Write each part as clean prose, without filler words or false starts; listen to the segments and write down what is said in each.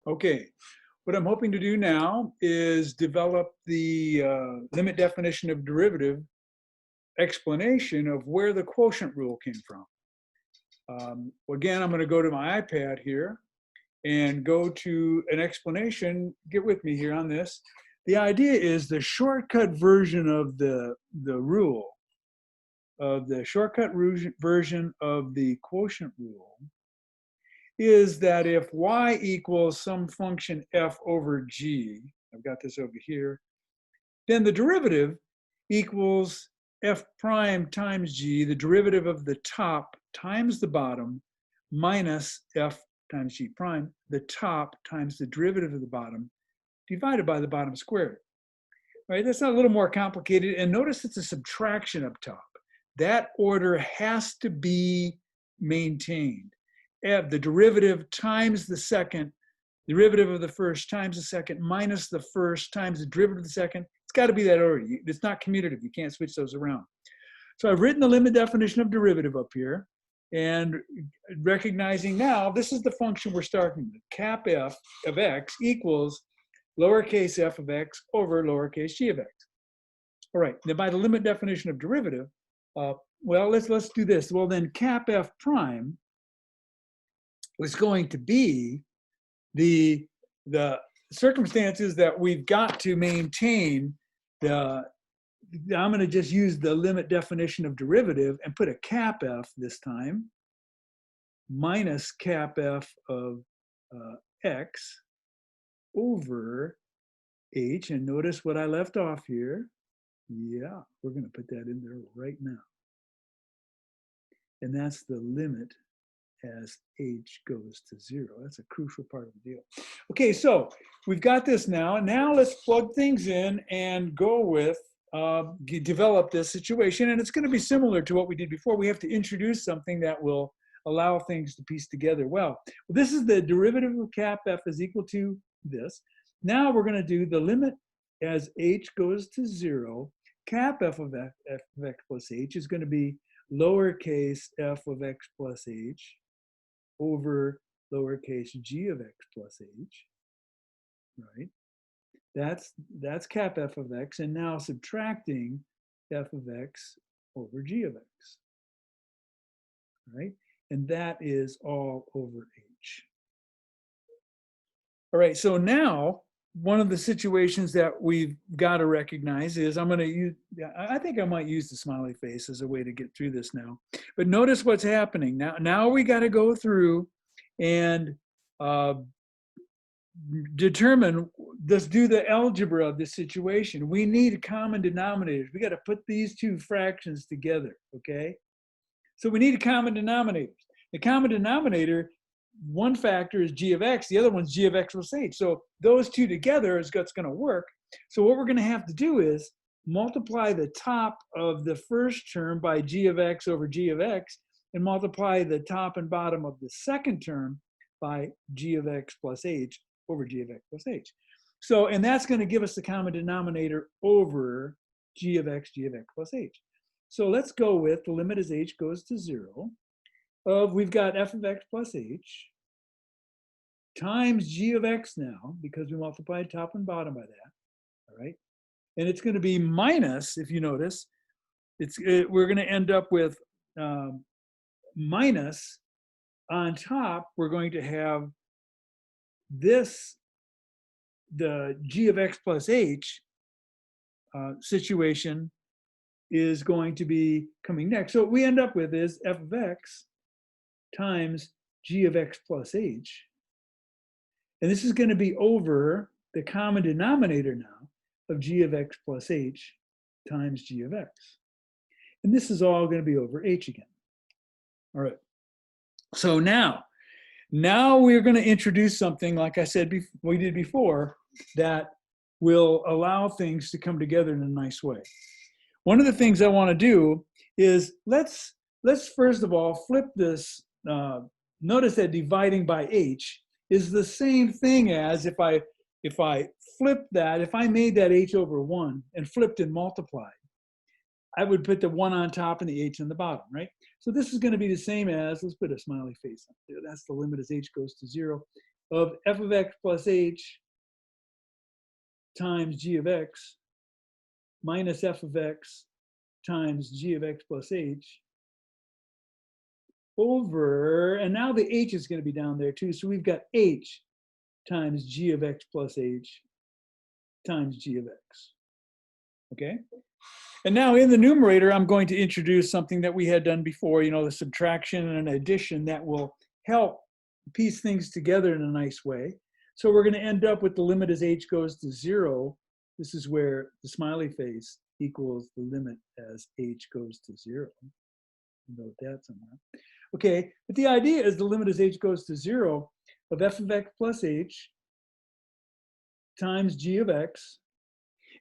Okay, what I'm hoping to do now is develop the limit definition of derivative explanation of where the quotient rule came from. Again, I'm going to go to my iPad here and go to an explanation. Get with me here on this. The idea is the shortcut version of the rule, of the shortcut version of the quotient rule, is that if y equals some function f over g, I've got this over here, then the derivative equals f prime times g, the derivative of the top times the bottom, minus f times g prime, the top times the derivative of the bottom, divided by the bottom squared. Right? That's not a little more complicated. And notice it's a subtraction up top. That order has to be maintained. The derivative times the second, derivative of the first times the second, minus the first times the derivative of the second. It's got to be that order. It's not commutative. You can't switch those around. So I've written the limit definition of derivative up here, and recognizing now this is the function we're starting with. Cap f of x equals lowercase f of x over lowercase g of x. All right, then by the limit definition of derivative, well, let's do this. Well, then cap f prime is going to be the circumstances that we've got to maintain I'm going to just use the limit definition of derivative and put a cap f this time, minus cap f of x over h. And notice what I left off here. Yeah, we're going to put that in there right now. And that's the limit as h goes to 0. That's a crucial part of the deal. Okay, so we've got this now. And now let's plug things in and go with, develop this situation. And it's going to be similar to what we did before. We have to introduce something that will allow things to piece together well. This is the derivative of cap f is equal to this. Now we're going to do the limit as h goes to 0. Cap f of x plus h is going to be lowercase f of x plus h over lowercase g of x plus h, right? That's cap f of x, and now subtracting f of x over g of x, right? And that is all over h. All right, so now one of the situations that we've got to recognize is I'm going to use, I think I might use the smiley face as a way to get through this now. But notice what's happening. Now we got to go through and determine, let's do the algebra of this situation. We need common denominators. We got to put these two fractions together, okay? So we need common denominators. The common denominator, one factor is g of x, the other one's g of x plus h. So those two together is what's going to work. So what we're going to have to do is multiply the top of the first term by g of x over g of x, and multiply the top and bottom of the second term by g of x plus h over g of x plus h. So, and that's going to give us the common denominator over g of x plus h. So let's go with the limit as h goes to 0 of, we've got f of x plus h times g of x now, because we multiplied top and bottom by that, all right? And it's going to be minus, if you notice, we're going to end up with minus, on top, we're going to have this, the g of x plus h situation is going to be coming next. So what we end up with is f of x times g of x plus h. And this is going to be over the common denominator now of g of x plus h times g of x. And this is all going to be over h again. All right. So now we're going to introduce something, like I said, we did before, that will allow things to come together in a nice way. One of the things I want to do is let's first of all flip this. Notice that dividing by h is the same thing as if I flip that, if I made that h over 1 and flipped and multiplied, I would put the 1 on top and the h on the bottom, right? So this is going to be the same as, let's put a smiley face up there. That's the limit as h goes to 0 of f of x plus h times g of x minus f of x times g of x plus h over, and now the h is going to be down there too, so we've got h times g of x plus h times g of x, okay? And now in the numerator, I'm going to introduce something that we had done before, the subtraction and addition that will help piece things together in a nice way. So we're going to end up with the limit as h goes to 0. This is where the smiley face equals the limit as h goes to 0. Note that somewhere. Okay, but the idea is the limit as h goes to 0 of f of x plus h times g of x.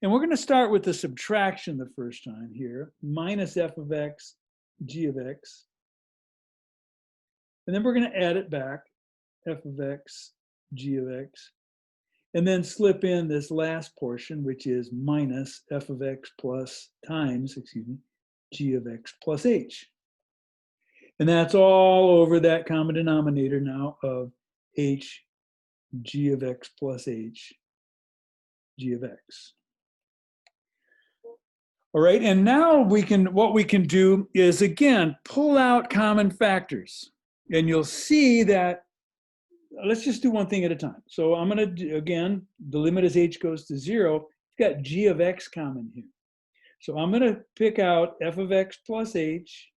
And we're going to start with the subtraction the first time here, minus f of x, g of x. And then we're going to add it back, f of x, g of x. And then slip in this last portion, which is minus f of x plus times, g of x plus h. And that's all over that common denominator now of h, g of x plus h, g of x. All right, and now what we can do is, again, pull out common factors. And you'll see that, let's just do one thing at a time. So I'm going to do, again, the limit as h goes to 0. You've got g of x common here. So I'm going to pick out f of x plus h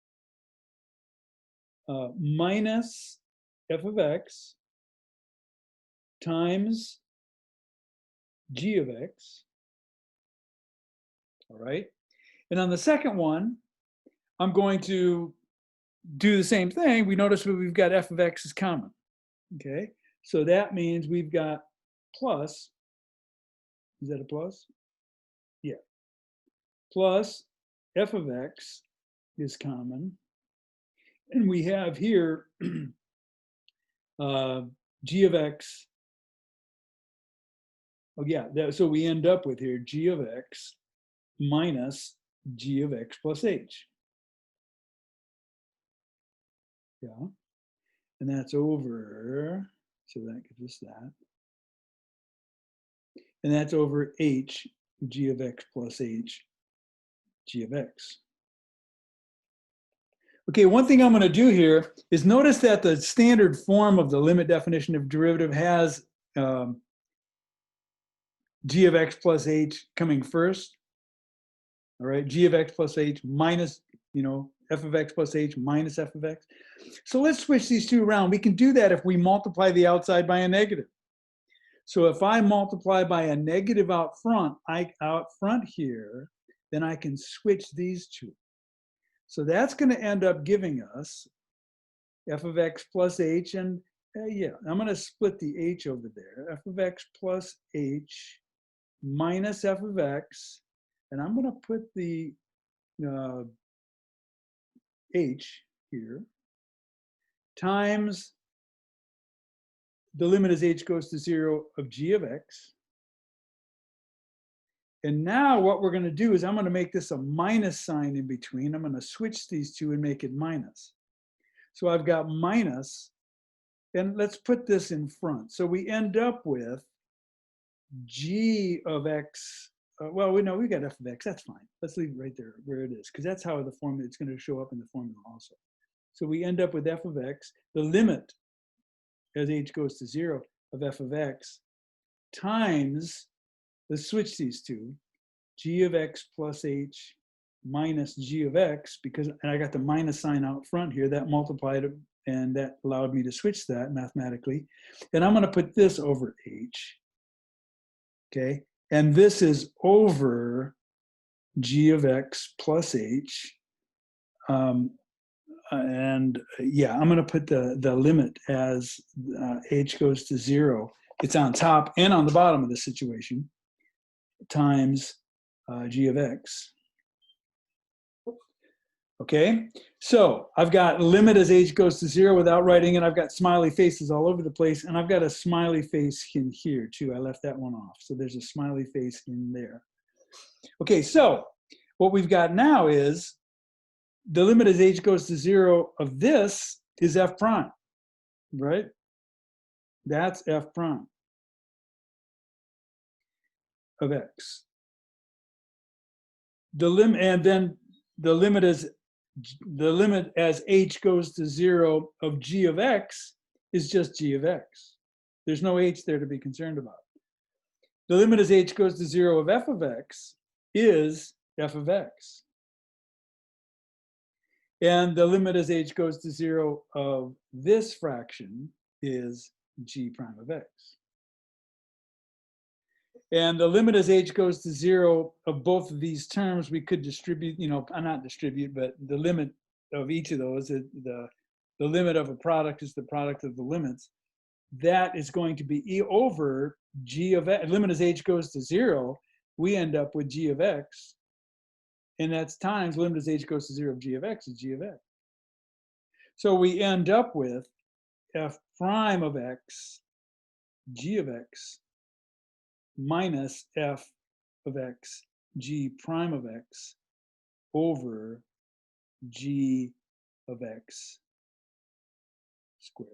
minus f of x times g of x. All right. And on the second one, I'm going to do the same thing. We notice that we've got f of x is common. Okay. So that means we've got plus, is that a plus? Yeah. Plus f of x is common. And we have here g of x. Oh yeah, so we end up with here g of x minus g of x plus h. Yeah, and that's over, so that gives us that. And that's over h, g of x plus h, g of x. Okay, one thing I'm going to do here is notice that the standard form of the limit definition of derivative has g of x plus h coming first. All right, g of x plus h minus, f of x plus h minus f of x. So let's switch these two around. We can do that if we multiply the outside by a negative. So if I multiply by a negative out front here, then I can switch these two. So that's going to end up giving us f of x plus h, and yeah, I'm going to split the h over there. F of x plus h minus f of x, and I'm going to put the h here, times the limit as h goes to 0 of g of x. And now what we're going to do is I'm going to make this a minus sign in between. I'm going to switch these two and make it minus. So I've got minus, and let's put this in front. So we end up with g of x. Well, we know we got f of x. That's fine. Let's leave it right there where it is, because that's how the formula, it's going to show up in the formula also. So we end up with f of x, the limit as h goes to 0 of f of x times, let's switch these two, g of x plus h minus g of x, because, and I got the minus sign out front here, that multiplied it, and that allowed me to switch that mathematically. And I'm going to put this over h, okay? And this is over g of x plus h. And yeah, I'm going to put the limit as h goes to 0. It's on top and on the bottom of the situation, times g of x. Okay, so I've got limit as h goes to 0 without writing it. I've got smiley faces all over the place, and I've got a smiley face in here too. I left that one off. So there's a smiley face in there. Okay, so what we've got now is the limit as h goes to 0 of this is f prime, right? That's f prime of x. The limit, and then the limit as h goes to 0 of g of x is just g of x. There's no h there to be concerned about. The limit as h goes to 0 of f of x is f of x. And the limit as h goes to 0 of this fraction is g prime of x. And the limit as h goes to 0 of both of these terms, we could distribute, not distribute, but the limit of each of those, the limit of a product is the product of the limits. That is going to be e over g of x. Limit as h goes to 0, we end up with g of x. And that's times limit as h goes to 0 of g of x is g of x. So we end up with f prime of x, g of x, minus f of x, g prime of x, over g of x squared.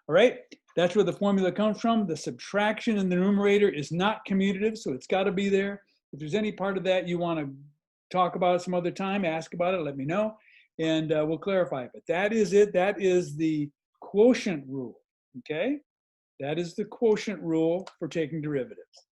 All right, that's where the formula comes from. The subtraction in the numerator is not commutative, so it's got to be there. If there's any part of that you want to talk about some other time, ask about it, let me know, and we'll clarify it. But that is it. That is the quotient rule, okay? That is the quotient rule for taking derivatives.